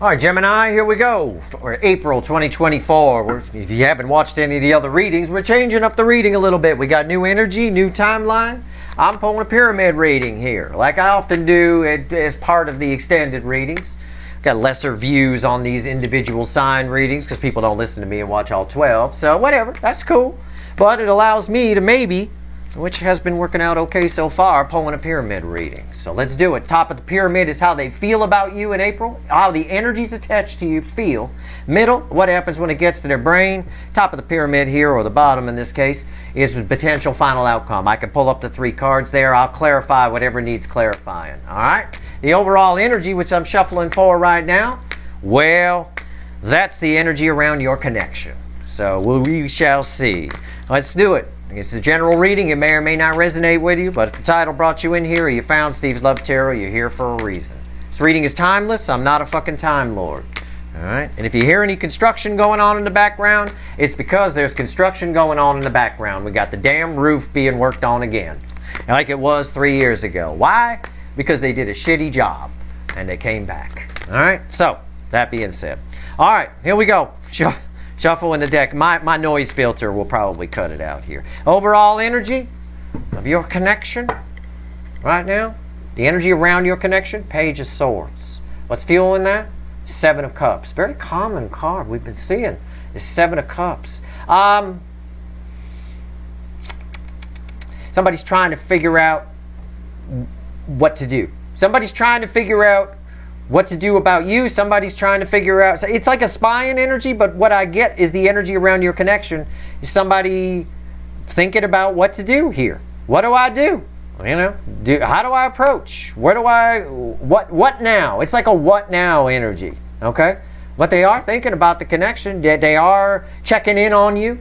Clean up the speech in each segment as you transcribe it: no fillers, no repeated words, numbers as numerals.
All right, Gemini, here we go for April 2024. If you haven't watched any of the other readings, we're changing up the reading a little bit. We got new energy, new timeline. I'm pulling a pyramid reading here, like I often do as part of the extended readings. Got lesser views on these individual sign readings because people don't listen to me and watch all 12. So whatever, that's cool. But it allows me to maybe, which has been working out okay so far, pulling a pyramid reading. So let's do it. Top of the pyramid is how they feel about you in April, how the energies attached to you feel. Middle, what happens when it gets to their brain. Top of the pyramid here, or the bottom in this case, is the potential final outcome. I can pull up the 3 cards there. I'll clarify whatever needs clarifying. All right? The overall energy, which I'm shuffling for right now, well, that's the energy around your connection. So we shall see. Let's do it. It's a general reading. It may or may not resonate with you, but if the title brought you in here or you found Steve's Love Tarot, you're here for a reason. This reading is timeless. I'm not a fucking time lord. All right? And if you hear any construction going on in the background, it's because there's construction going on in the background. We got the damn roof being worked on again, like it was 3 years ago. Why? Because they did a shitty job and they came back. All right? So, that being said. All right, here we go. Shuffle in the deck. My noise filter will probably cut it out here. Overall energy of your connection right now. The energy around your connection. Page of Swords. What's fueling that? 7 of Cups. Very common card we've been seeing. Is 7 of Cups. Somebody's trying to figure out what to do. Somebody's trying to figure out what to do about you. Somebody's trying to figure out. So it's like a spying energy, but what I get is the energy around your connection is somebody thinking about what to do here. What do I do? You know, how do I approach? Where do I, what now? It's like a what now energy, okay? But they are thinking about the connection. They are checking in on you,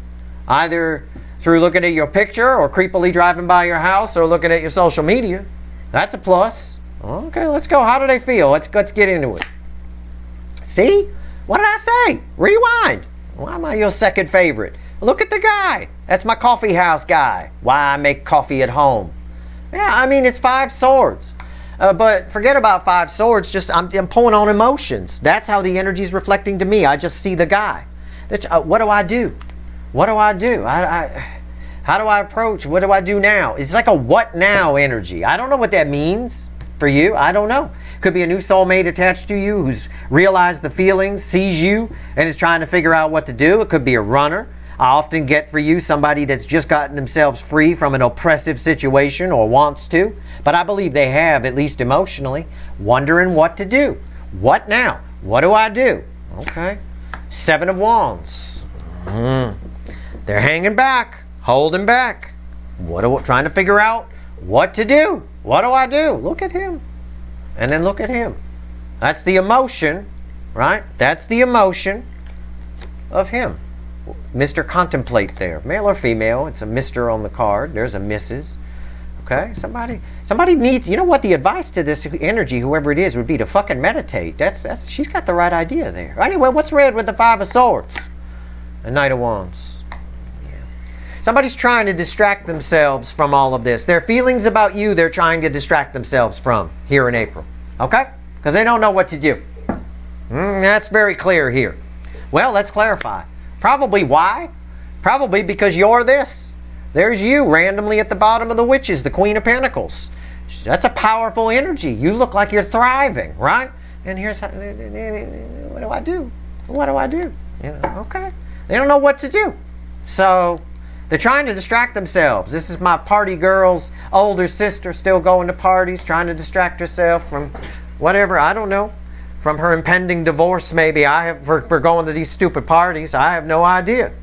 either through looking at your picture or creepily driving by your house or looking at your social media. That's a plus. Okay, let's go. How do they feel? Let's get into it. See? What did I say? Rewind. Why am I your second favorite? Look at the guy. That's my coffee house guy. Why I make coffee at home. Yeah, I mean, it's 5 swords. But forget about 5 swords. Just I'm pulling on emotions. That's how the energy is reflecting to me. I just see the guy. What do I do? What do I do? How do I approach? What do I do now? It's like a what now energy. I don't know what that means for you. I don't know. Could be a new soulmate attached to you who's realized the feelings, sees you, and is trying to figure out what to do. It could be a runner. I often get for you somebody that's just gotten themselves free from an oppressive situation or wants to. But I believe they have, at least emotionally, wondering what to do. What now? What do I do? Okay. 7 of Wands. They're hanging back, holding back. Trying to figure out what to do. What do I do? Look at him. And then look at him. That's the emotion, right? That's the emotion of him. Mr. Contemplate there. Male or female, it's a Mr. on the card. There's a Mrs. Okay? Somebody needs, you know what, the advice to this energy, whoever it is, would be to fucking meditate. She's got the right idea there. Anyway, what's red with the 5 of Swords? The Knight of Wands. Somebody's trying to distract themselves from all of this. Their feelings about you, they're trying to distract themselves from here in April. Okay? Because they don't know what to do. That's very clear here. Well, let's clarify. Probably why? Probably because you're this. There's you randomly at the bottom of the Witches, the Queen of Pentacles. That's a powerful energy. You look like you're thriving, right? And here's how, what do I do? What do I do? You know, okay. They don't know what to do. So they're trying to distract themselves. This is my party girl's older sister still going to parties, trying to distract herself from whatever, I don't know. From her impending divorce, maybe. For going to these stupid parties. I have no idea.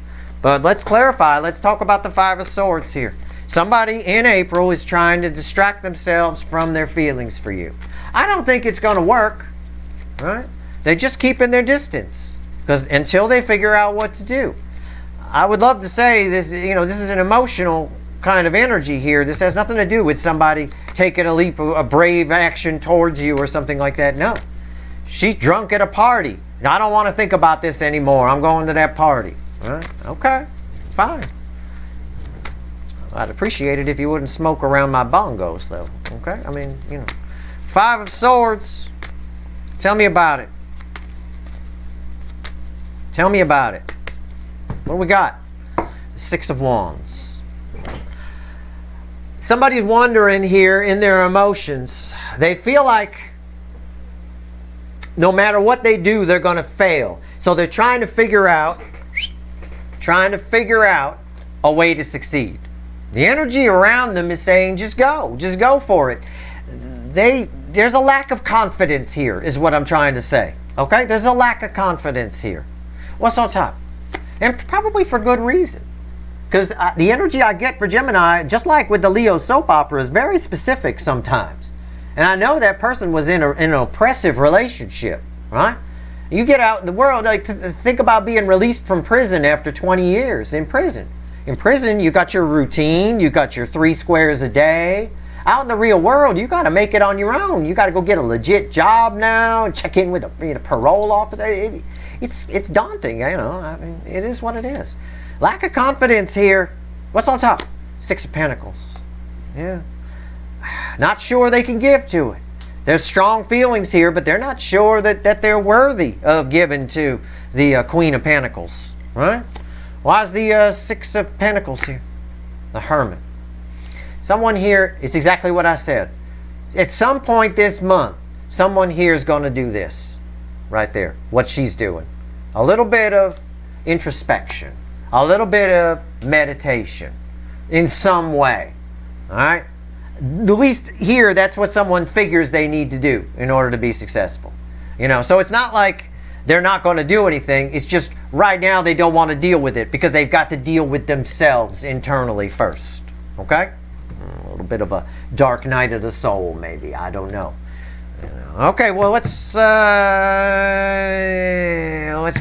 But let's clarify. Let's talk about the 5 of Swords here. Somebody in April is trying to distract themselves from their feelings for you. I don't think it's going to work. Right? They're just keeping their distance. Until they figure out what to do. I would love to say this, this is an emotional kind of energy here. This has nothing to do with somebody taking a brave action towards you or something like that. No. She's drunk at a party. I don't want to think about this anymore. I'm going to that party. Right? Okay, fine. I'd appreciate it if you wouldn't smoke around my bongos, though. Okay? I mean, 5 of Swords. Tell me about it. Tell me about it. What do we got? Six of Wands. Somebody's wondering here in their emotions. They feel like no matter what they do, they're going to fail. So they're trying to figure out a way to succeed. The energy around them is saying, just go for it. There's a lack of confidence here, is what I'm trying to say. Okay? There's a lack of confidence here. What's on top? And probably for good reason. Because the energy I get for Gemini, just like with the Leo soap opera, is very specific sometimes. And I know that person was in an oppressive relationship, right? You get out in the world, like, think about being released from prison after 20 years in prison. In prison, you got your routine, you got your 3 squares a day. Out in the real world, you got to make it on your own. You got to go get a legit job now and check in with a parole officer. It's daunting, you know. I mean, it is what it is. Lack of confidence here. What's on top? 6 of Pentacles. Yeah. Not sure they can give to it. There's strong feelings here, but they're not sure that they're worthy of giving to the Queen of Pentacles. Right? Why is the 6 of Pentacles here? The Hermit. Someone here, it's exactly what I said. At some point this month, someone here is going to do this. Right there. What she's doing. A little bit of introspection. A little bit of meditation. In some way. Alright? At least here, that's what someone figures they need to do in order to be successful. You know, so it's not like they're not going to do anything. It's just right now they don't want to deal with it because they've got to deal with themselves internally first. Okay? A little bit of a dark night of the soul, maybe. I don't know. Okay, well, let's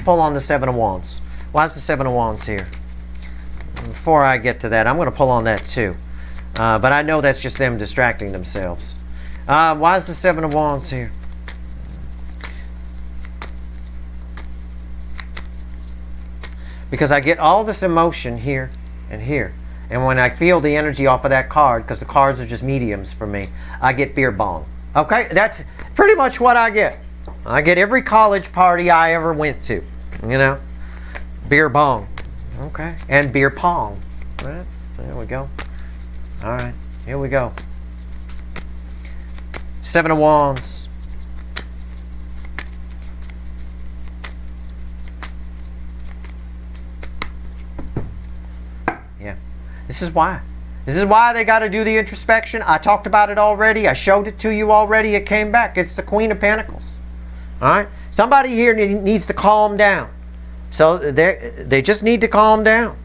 pull on the 7 of Wands. Why is the 7 of Wands here? Before I get to that, I'm going to pull on that too. But I know that's just them distracting themselves. Why is the 7 of Wands here? Because I get all this emotion here and here. And when I feel the energy off of that card, because the cards are just mediums for me, I get beer bong. Okay? That's pretty much what I get. I get every college party I ever went to. You know? Beer bong. Okay? And beer pong. Right? There we go. Alright. Here we go. 7 of Wands. This is why. This is why they got to do the introspection. I talked about it already. I showed it to you already. It came back. It's the Queen of Pentacles. All right? Somebody here needs to calm down. So they just need to calm down.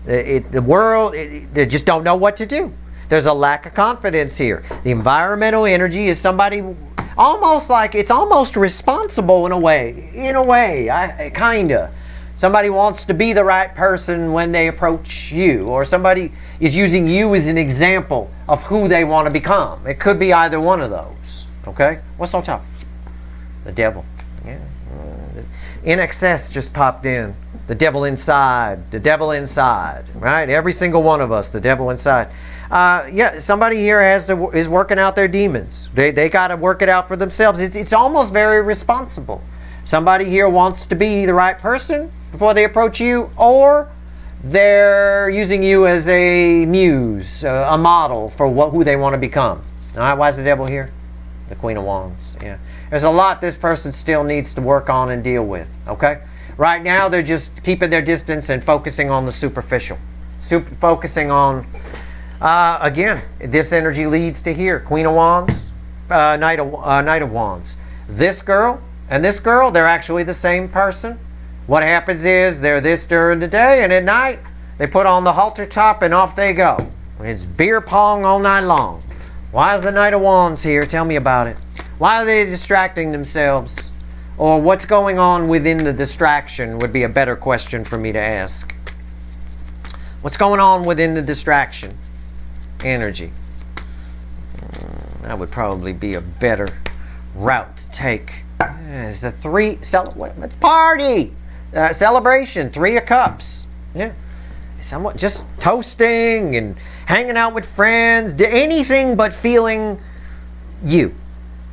The world, they just don't know what to do. There's a lack of confidence here. The environmental energy is somebody almost like, it's almost responsible in a way. In a way, kind of. Somebody wants to be the right person when they approach you, or somebody is using you as an example of who they want to become. It could be either one of those. Okay? What's on top? The Devil. Yeah. In excess just popped in. The devil inside. The devil inside. Right? Every single one of us. The devil inside. Yeah, somebody here is working out their demons. They got to work it out for themselves. It's almost very responsible. Somebody here wants to be the right person before they approach you, or they're using you as a muse, a model for who they want to become. All right, why is the Devil here? The Queen of Wands. Yeah, there's a lot this person still needs to work on and deal with. Okay, right now they're just keeping their distance and focusing on the superficial, focusing on. Again, this energy leads to here: Queen of Wands, Knight of Wands. This girl and this girl, they're actually the same person. What happens is they're this during the day, and at night they put on the halter top and off they go. It's beer pong all night long. Why is the Knight of Wands here? Tell me about it. Why are they distracting themselves? Or what's going on within the distraction would be a better question for me to ask. What's going on within the distraction? Energy. That would probably be a better route to take. It's the party! Celebration, 3 of Cups. Yeah. Somewhat just toasting and hanging out with friends. Anything but feeling you.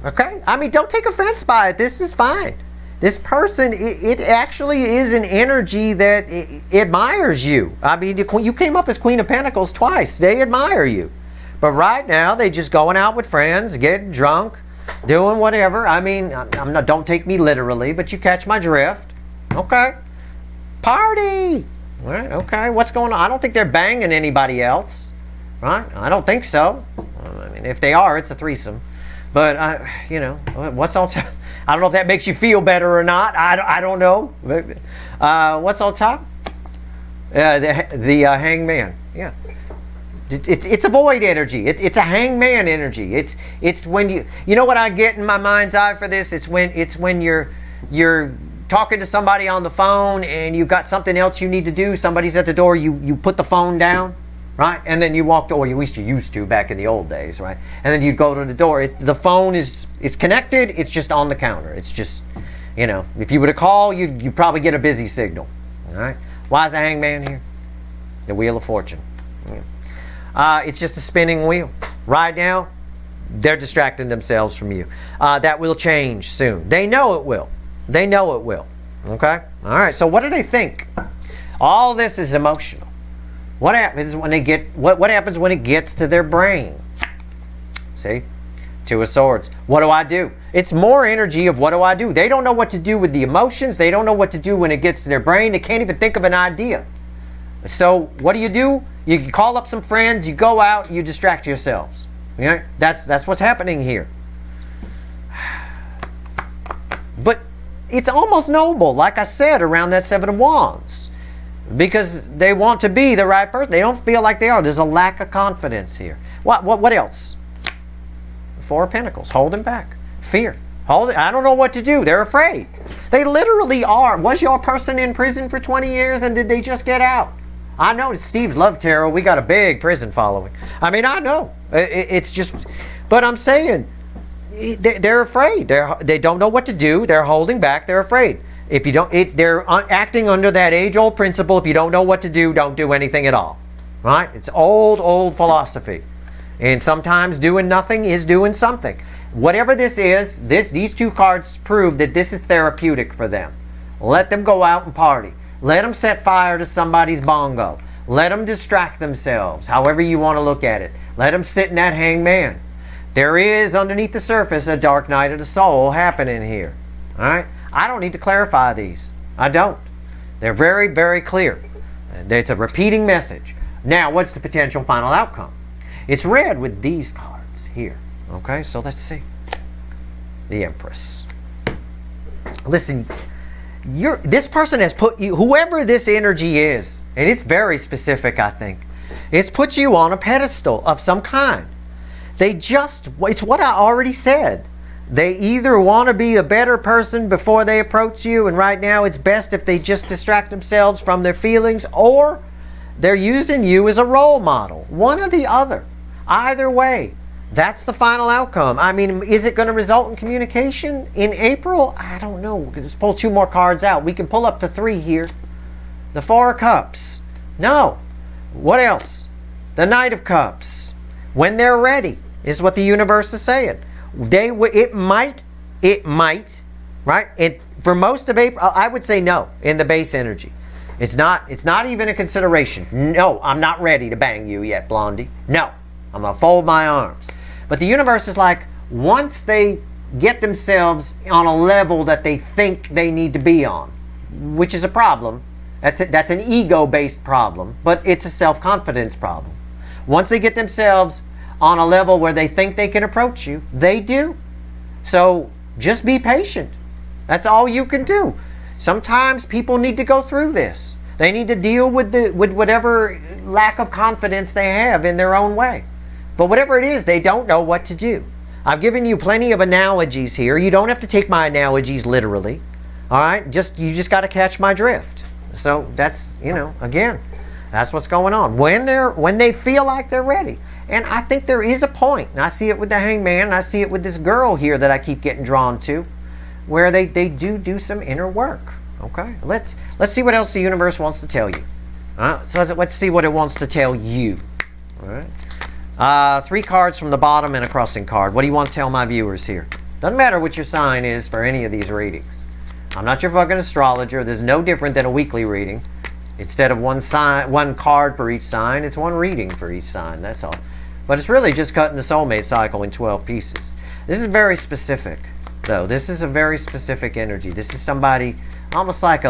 Okay? I mean, don't take offense by it. This is fine. This person, it actually is an energy that admires you. I mean, you came up as Queen of Pentacles twice. They admire you. But right now, they just going out with friends, getting drunk, doing whatever. I mean, don't take me literally, but you catch my drift. Okay. Party. All right, okay. What's going on? I don't think they're banging anybody else. Right? I don't think so. I mean, if they are, it's a threesome. But, you know, what's on top? I don't know if that makes you feel better or not. I don't know. What's on top? The hangman. Yeah. It's a void energy. It's a hangman energy. It's when you know what I get in my mind's eye for this? It's when you're talking to somebody on the phone and you've got something else you need to do. Somebody's at the door. You put the phone down. Right? And then you walked, or at least you used to back in the old days, right? And then you'd go to the door. The phone is connected. It's just on the counter. It's just, you know, if you were to call, you'd probably get a busy signal. All right? Why is the hangman here? The Wheel of Fortune. Yeah. It's just a spinning wheel. Right now, they're distracting themselves from you. That will change soon. They know it will. They know it will. Okay? All right. So what do they think? All this is emotional. What happens when they get what happens when it gets to their brain? See? Two of Swords. What do I do? It's more energy of what do I do? They don't know what to do with the emotions. They don't know what to do when it gets to their brain. They can't even think of an idea. So what do? You call up some friends, you go out, you distract yourselves. Yeah? That's what's happening here. But it's almost noble, like I said, around that Seven of Wands. Because they want to be the right person. They don't feel like they are. There's a lack of confidence here. What else? Four of Pentacles. Holding back. Fear. I don't know what to do. They're afraid. They literally are. Was your person in prison for 20 years and did they just get out? I know Steve's Love Tarot. We got a big prison following. I mean, I know. It's just... But I'm saying, they're afraid. They don't know what to do. They're holding back. They're afraid. If you don't, they're acting under that age-old principle. If you don't know what to do, don't do anything at all. Right? It's old philosophy. And sometimes doing nothing is doing something. Whatever this is, these two cards prove that this is therapeutic for them. Let them go out and party. Let them set fire to somebody's bongo. Let them distract themselves, however you want to look at it. Let them sit in that hangman. There is, underneath the surface, a dark night of the soul happening here. All right? I don't need to clarify these. I don't. They're very, very clear. It's a repeating message. Now, what's the potential final outcome? It's read with these cards here. Okay, so let's see. The Empress. Listen, this person has put you, whoever this energy is, and it's very specific, I think, it's put you on a pedestal of some kind. It's what I already said. They either want to be a better person before they approach you, and right now it's best if they just distract themselves from their feelings, or they're using you as a role model. One or the other. Either way, that's the final outcome. I mean, is it going to result in communication in April? I don't know. Let's pull two more cards out. We can pull up to 3 here. The Four of Cups. No. What else? The Knight of Cups. When they're ready is what the universe is saying. It might, right? For most of April, I would say no in the base energy. It's not even a consideration. No, I'm not ready to bang you yet, Blondie. No, I'm going to fold my arms. But the universe is like, once they get themselves on a level that they think they need to be on, which is a problem. That's an ego-based problem, but it's a self-confidence problem. Once they get themselves on a level where they think they can approach you, they do. So just be patient. That's all you can do. Sometimes people need to go through this. They need to deal with whatever lack of confidence they have in their own way. But whatever it is, they don't know what to do. I've given you plenty of analogies here. You don't have to take my analogies literally. All right? You just got to catch my drift. So that's, again, that's what's going on. When they feel like they're ready. And I think there is a point, and I see it with the Hangman, and I see it with this girl here that I keep getting drawn to, where they do some inner work. Okay? Let's see what else the universe wants to tell you. So let's see what it wants to tell you. All right? 3 cards from the bottom and a crossing card. What do you want to tell my viewers here? Doesn't matter what your sign is for any of these readings. I'm not your fucking astrologer. This is no different than a weekly reading. Instead of one card for each sign, it's one reading for each sign. That's all. But it's really just cutting the soulmate cycle in 12 pieces. This is very specific, though. This is a very specific energy. This is somebody almost like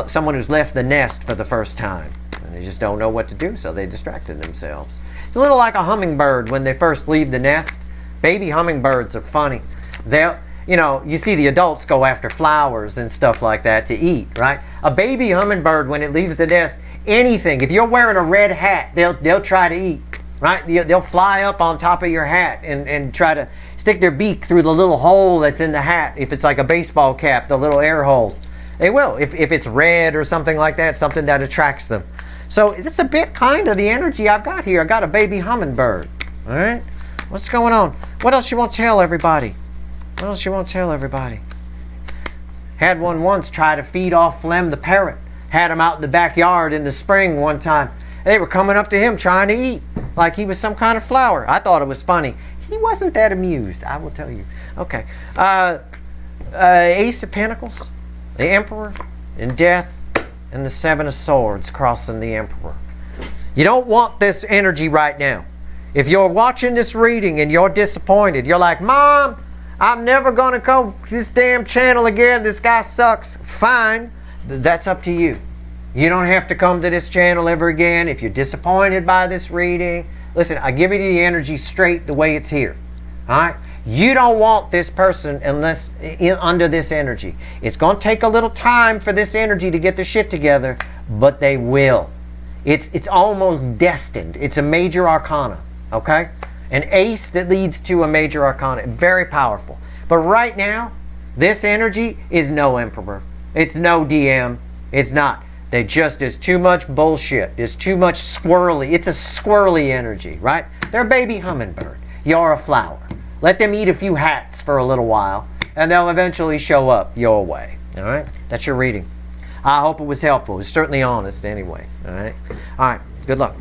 someone who's left the nest for the first time. And they just don't know what to do, so they distracted themselves. It's a little like a hummingbird when they first leave the nest. Baby hummingbirds are funny. They'll, you know, you see the adults go after flowers and stuff like that to eat, right? A baby hummingbird, when it leaves the nest, anything, if you're wearing a red hat, they'll try to eat, right? They'll fly up on top of your hat and try to stick their beak through the little hole that's in the hat. If it's like a baseball cap, the little air holes. They will, if it's red or something like that, something that attracts them. So it's a bit kind of the energy I've got here. I got a baby hummingbird, all right? What's going on? What else you want to tell everybody? What else you want to tell everybody? Had one once try to feed off Flem the parrot. Had him out in the backyard in the spring one time. They were coming up to him trying to eat like he was some kind of flower. I thought it was funny. He wasn't that amused, I will tell you. Okay. Ace of Pentacles, the Emperor, and Death, and the Seven of Swords crossing the Emperor. You don't want this energy right now. If you're watching this reading and you're disappointed, you're like, Mom, I'm never going to come to this damn channel again. This guy sucks. Fine. That's up to you. You don't have to come to this channel ever again. If you're disappointed by this reading, listen, I give you the energy straight the way it's here. All right? You don't want this person unless under this energy. It's going to take a little time for this energy to get the shit together, but they will. It's almost destined. It's a major arcana. Okay? An ace that leads to a major arcana. Very powerful. But right now, this energy is no Emperor. It's no DM. It's not. There just is too much bullshit. There's too much squirrely. It's a squirrely energy, right? They're a baby hummingbird. You're a flower. Let them eat a few hats for a little while, and they'll eventually show up your way. All right? That's your reading. I hope it was helpful. It's certainly honest anyway. All right? All right. Good luck.